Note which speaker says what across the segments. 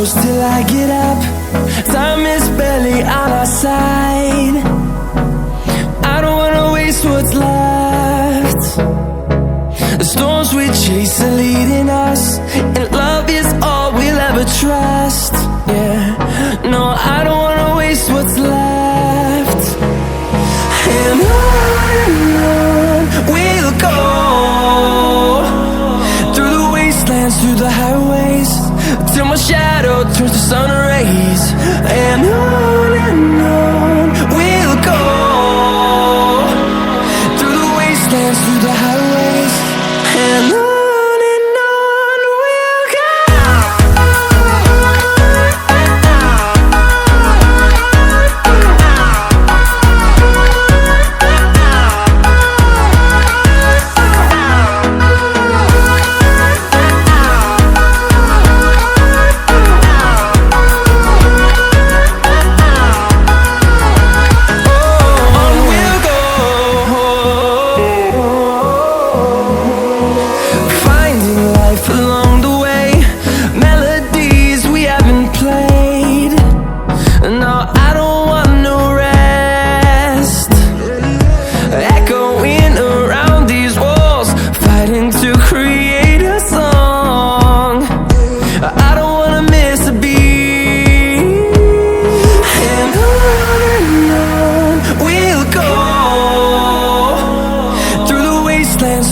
Speaker 1: close till I get up. Time is barely on our side. I don't wanna waste what's left. The storms we chase are leading us, and love is all we'll ever trust. Yeah, no, I don't wanna waste what's left. And on we'll go, through the wastelands, through the highways, till my shadow turns to sun rays. And on we'll go, through the wastelands, through the highways, and on we'll go.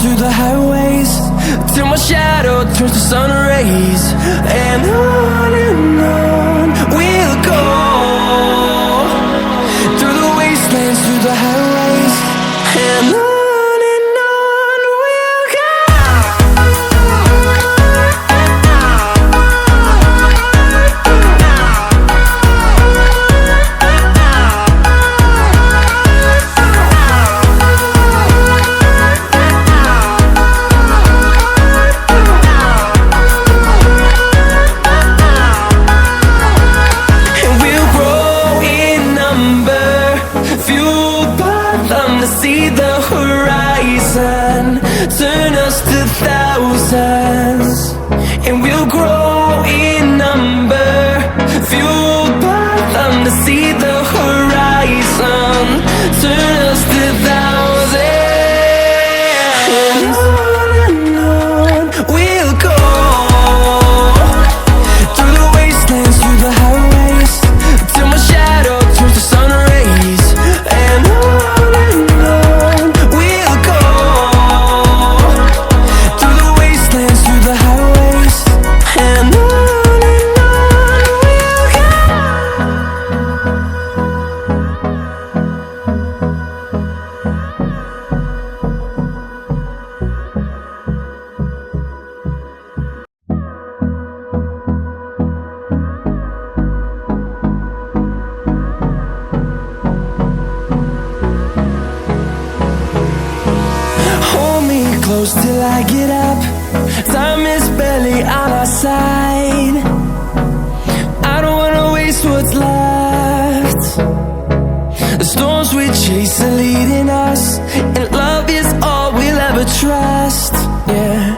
Speaker 1: Through the highways, till my shadow turns to sun rays. And on we'll go, through the wastelands, through the highways, and on we'll go. See the horizon, turn us to thousands, and we'll grow in number, fueled by them. To see the horizon, turn us to thousands, and on we'll go, through the wastelands, through the highways, till my shadow turns to sun rays. And close till I get up. Time is barely on our side. I don't wanna waste what's left. The storms we chase are leading us, and love is all we'll ever trust. Yeah,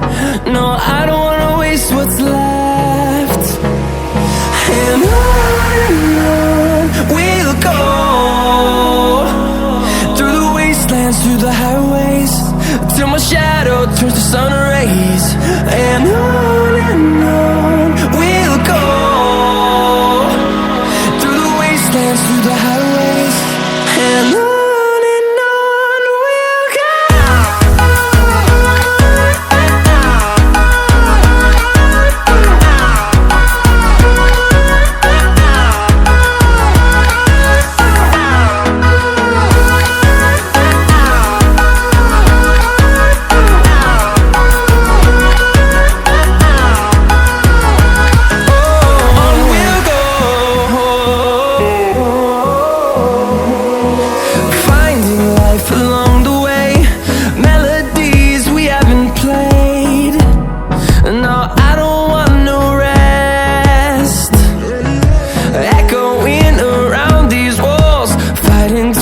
Speaker 1: no, I don't wanna waste what's left. And on we'll go, through the wastelands, through the highways, till my shadow turns to sun rays. And on we'll go, through the wastelands, through the highways, and on we'll go.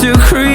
Speaker 1: To create